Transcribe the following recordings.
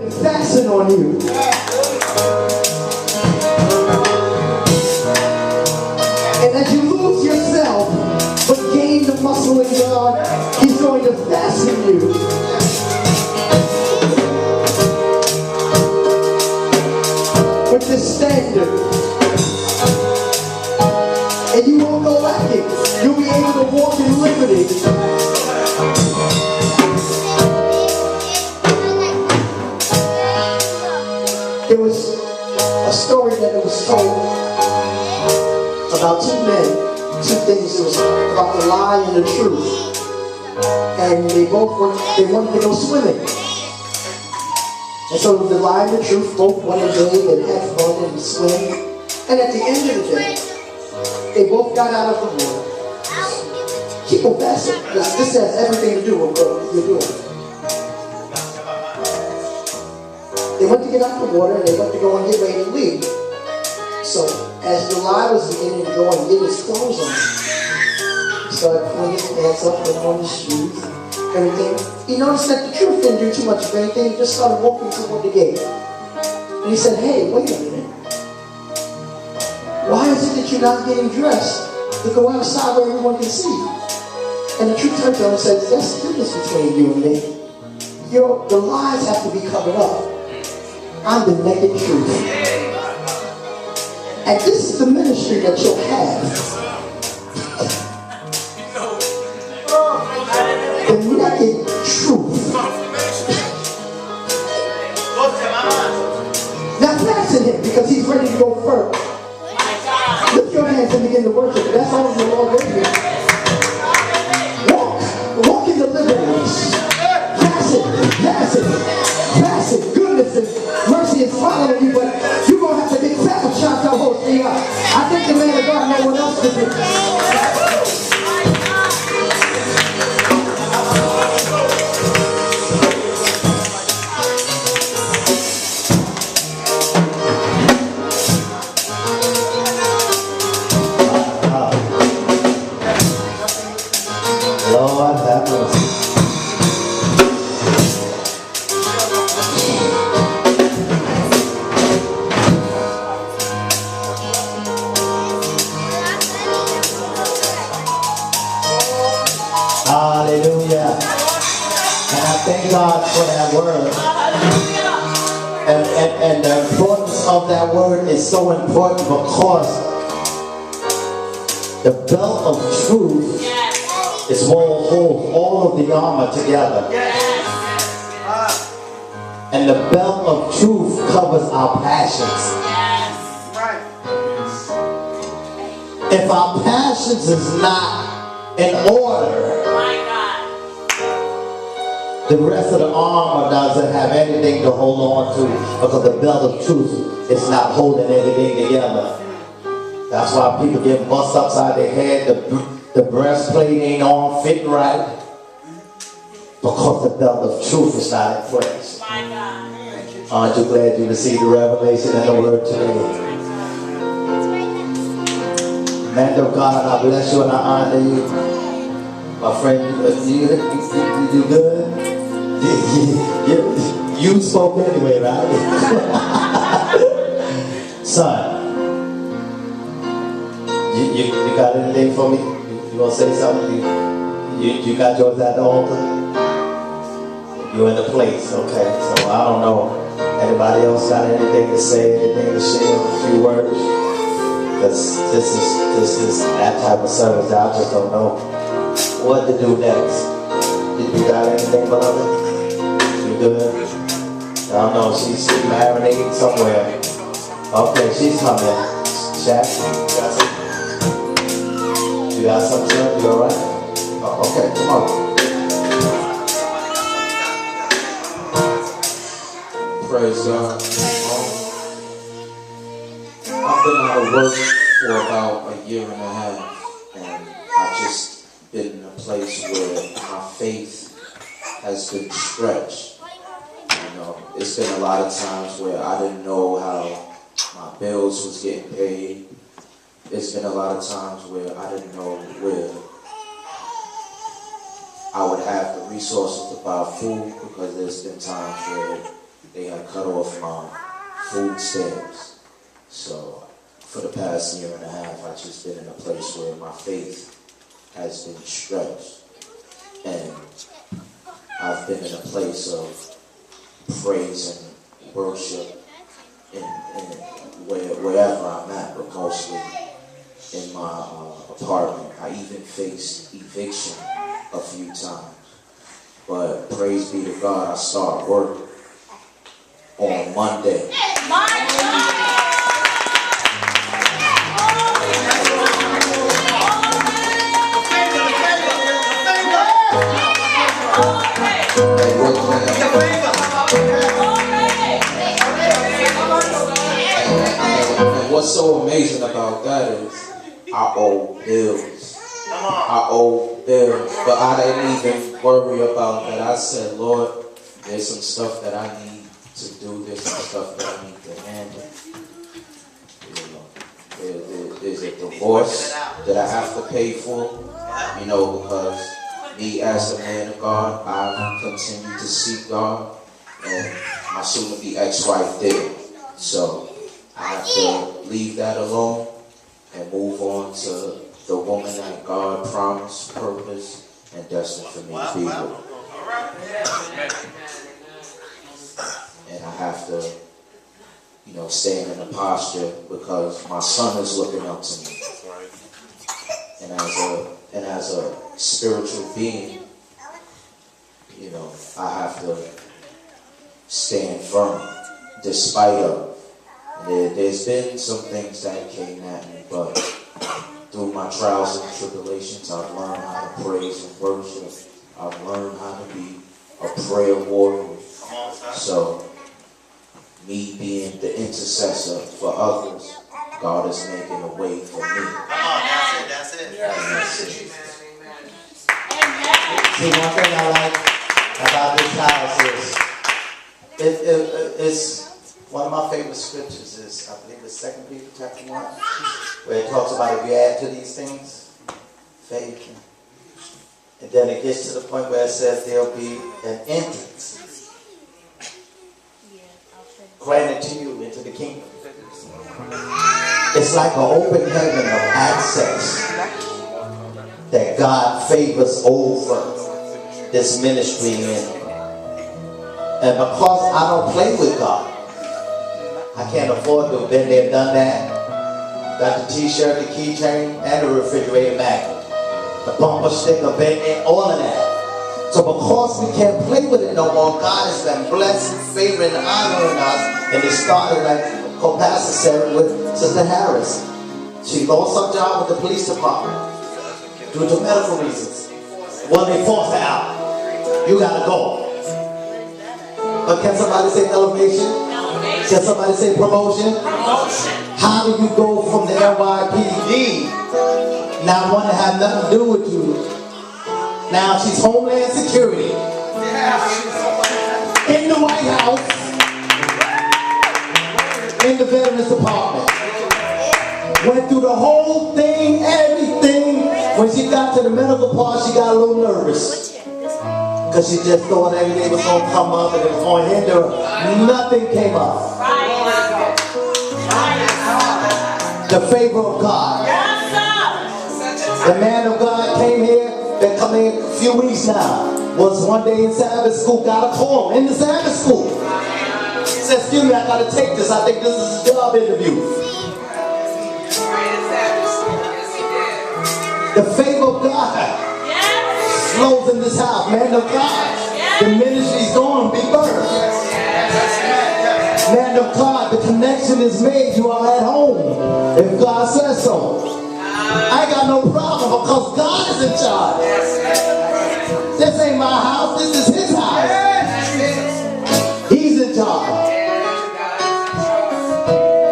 to fasten on you. And as you lose yourself, but gain the muscle in God, He's going to fasten you. With this standard. And you won't go lacking. You'll be able to walk in liberty. There was a story that was told about two men, two things. It was about the lie and the truth. And they wanted to go swimming. And so the lie and the truth both went and bathed and had fun and swim. And at the end of the day, they both got out of the water. Keep them fastened. This has everything to do with what you're doing. They went to get out of the water and they went to go and get ready to leave. So as the lie was beginning to go and get his clothes on, he started pulling his pants up, putting on his shoes, everything. He noticed that the truth didn't do too much of anything. He just started walking toward the gate. And he said, hey, wait a minute. Why is it that you're not getting dressed to go outside where everyone can see you? And the truth turned to him and said, that's the difference between you and me. The lies have to be covered up. I'm the naked truth. And this is the ministry that you'll have. The naked truth. Now fasten him because he's ready to go first. Lift your hands and begin to worship. That's all the Lord gave you. Walk in the liberties. Pass it. Goodness and mercy is following you, but you're going to have to get back a shot to hold me up. I think the man of God know what else to do. Lord have mercy. Hallelujah. And I thank God for that word. And the importance of that word is so important because the belt of truth is what will hold all of the armor together. And the belt of truth covers our passions. If our passions is not in order, the rest of the armor doesn't have anything to hold on to because the belt of truth is not holding anything together. That's why people get bust upside their head. The breastplate ain't on fitting right because the belt of truth is not in place. Aren't you glad you received the revelation and the word today? Man of God, I bless you and I honor you. My friend, you good? You spoke anyway, right? Son, you got anything for me? You gonna say something? You got yours at the altar? You're in the place, okay. So I don't know. Anybody else got anything to say, anything to share, a few words? Because this is that type of service. I just don't know what to do next. You got anything, beloved? You good? I don't know. She's marinating somewhere. Okay, she's coming. Shaq, you got something? You all right? Oh, okay, come on. Praise God. I've been out of work for about a year and a half, and I've just been in a place where my faith has been stretched. You know, it's been a lot of times where I didn't know how my bills was getting paid. It's been a lot of times where I didn't know where I would have the resources to buy food, because there's been times where they have to cut off my food stamps. So for the past year and a half, I've just been in a place where my faith has been stretched. And I've been in a place of praise and worship wherever I'm at, but mostly in my apartment. I even faced eviction a few times. But praise be to God, I start work on Monday. And what's so amazing about that is I owe bills. I owe bills, but I didn't even worry about that. I said, Lord, there's some stuff that I need to do. There's some stuff that I need to handle. There's a divorce that I have to pay for, because me as a man of God, I continue to seek God, and my soon-to-be ex-wife did. So I have to leave that alone and move on to the woman that God promised, purpose, and destined for me to be with. And I have to, stand in a posture because my son is looking up to me. And as a spiritual being, I have to stand firm despite of. There's been some things that came at me, but through my trials and tribulations, I've learned how to praise and worship. I've learned how to be a prayer warrior. So, me being the intercessor for others, God is making a way for me. Come on, that's it. That's it. See, one thing I like about this house is it's one of my favorite scriptures is, I believe it's 2 Peter chapter 1, where it talks about if you add to these things, faith. And then it gets to the point where it says there'll be an entrance granted to you into the kingdom. It's like an open heaven of access that God favors over this ministry in. And because I don't play with God, I can't afford to have been there, done that. Got the t-shirt, the keychain, and the refrigerator magnet. The bumper sticker, been there, all of that. So because we can't play with it no more, God has been blessing, favoring, and honoring us. And it started, like co-pastor said, with Sister Harris. She lost her job with the police department due to medical reasons. Well, they forced her out. You gotta go. But can somebody say elevation? Can somebody say promotion? How do you go from the NYPD, not want to have nothing to do with you? Now she's Homeland Security in the White House, in the Veterans Department. Went through the whole thing, everything. When she got to the medical part, she got a little nervous. Because she just thought everything was going to come up and it was going to hinder her. Nothing came up. The favor of God. The man of God came here, been coming here a few weeks now. Was one day in Sabbath school, got a call in the Sabbath school. Said, excuse me, I got to take this. I think this is a job interview. The favor of God flows in this house. Man of God, the ministry's going to be birthed. Man of God, the connection is made. You are at home if God says so. I ain't got no problem because God is in charge. This ain't my house, this is his house. He's in charge.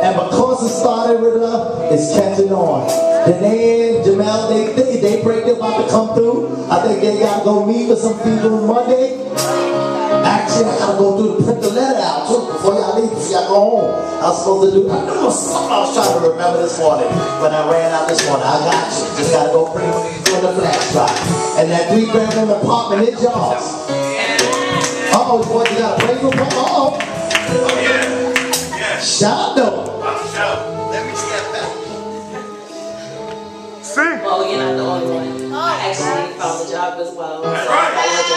And because it started with her, it's catching on. Danae and Jamel, they break them about to come through. I think they got to go meet with some people Monday. Actually, I got to go through to print the letter out too before y'all leave, before y'all go home. I was supposed to do, I knew something I was trying to remember this morning. When I ran out this morning, I got you. Just got to go print the flash drive. And that 3-bedroom apartment is yours. Uh-oh, boys, you got to pray for them. Uh-oh. Shondo. Let me step back. Well, you're not the only one. I actually found a job as well. That's So right. I'll let you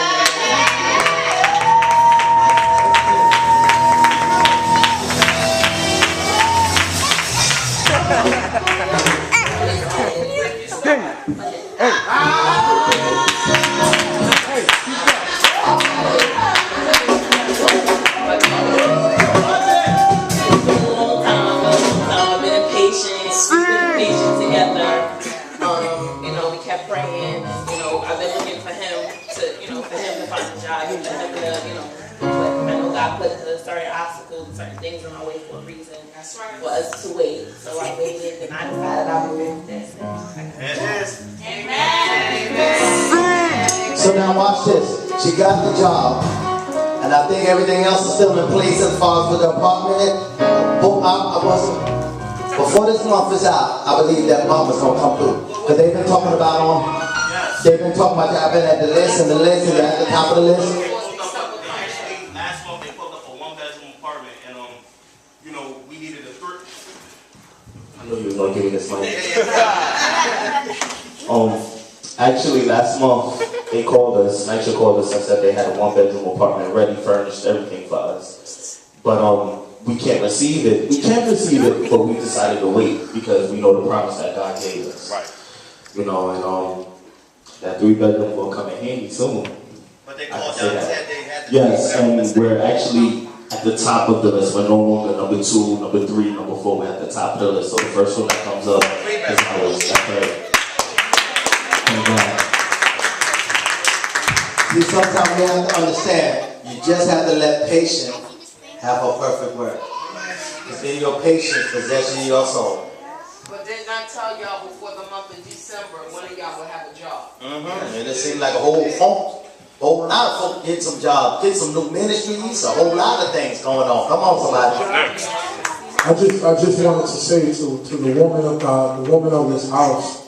I've been impatient. We've been patient together. You know, we kept praying. You know, I've been looking for him to find a job. For him to, but I know God put certain obstacles, certain things in my way for a reason. For us to wait. So I waited, and I decided I would wait this. So now watch this. She got the job, and I think everything else is still in place as far as with the apartment. Before this month is out, I believe that mama's gonna come through. Because they've been talking about they've been talking about I've been at the list and at the top of the list. Actually, last month they pulled up a one-bedroom apartment, and you know, we needed a third. I knew you was gonna give me this money. Actually, last month they called us. Nitro called us and said they had a one-bedroom apartment ready, furnished, everything for us. But we can't receive it. We can receive it, but we decided to wait because we know the promise that God gave us. Right. You know, and that 3-bedroom will come in handy soon. But they called down and said they had to. Yes, and we're actually at the top of the list. We're no longer number 2, number 3, number 4. We're at the top of the list. So the first one that comes up is ours. That's right. See, sometimes we have to understand, you just have to let patience have a perfect work. It's in your patience, possession your soul. But didn't I tell y'all before the month of December, one of y'all would have a job? And it seemed like a whole lot of folk get some jobs, get some new ministries, a whole lot of things going on. Come on, somebody. I just wanted to say to the woman of God, the woman of this house.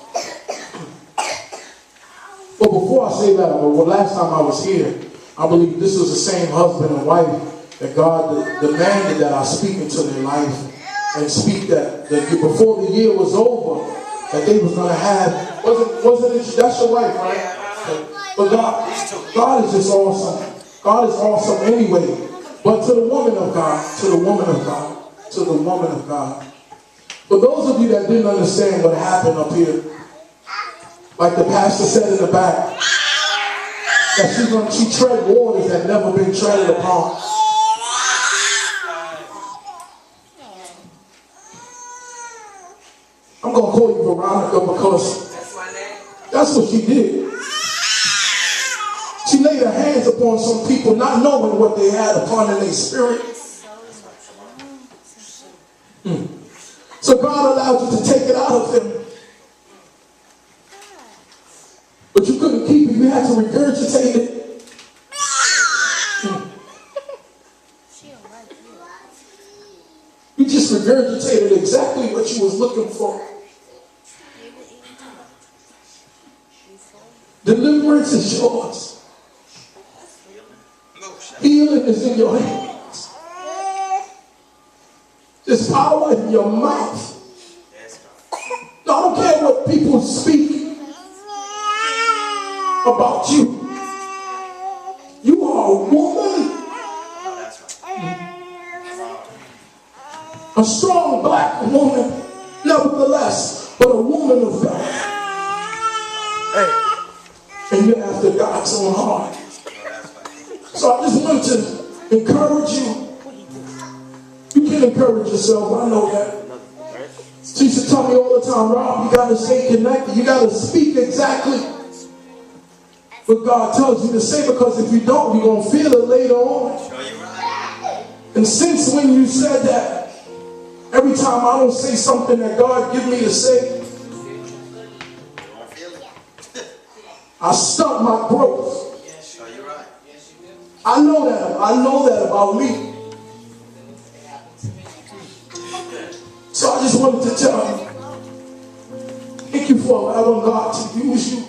But before I say that, last time I was here, I believe this was the same husband and wife that God demanded that I speak into their life and speak that before the year was over, that they was going to have, wasn't it, that's your wife, right? But God is just awesome. God is awesome anyway. But to the woman of God, to the woman of God, to the woman of God. For those of you that didn't understand what happened up here, like the pastor said in the back, that she tread waters that never been treaded upon. I'm going to call you Veronica because that's what she did. She laid her hands upon some people not knowing what they had upon in their spirit. So God allowed you to take it out of them. But you couldn't keep it. You had to regurgitate it. You just regurgitated exactly what you was looking for. Deliverance is yours. Healing is in your hands. There's power in your mouth. I don't care what people speak about you. You are a woman. A strong black woman, nevertheless, but a woman of God. And you're after God's own heart. So I just want to encourage you. You can encourage yourself, I know that. She used to tell me all the time, Rob, you got to stay connected. You got to speak exactly what God tells you to say, because if you don't, you're going to feel it later on. And since when you said that, every time I don't say something that God give me to say, I stunt my growth. I know that about me. So I just wanted to tell you, thank you for allowing God to use you.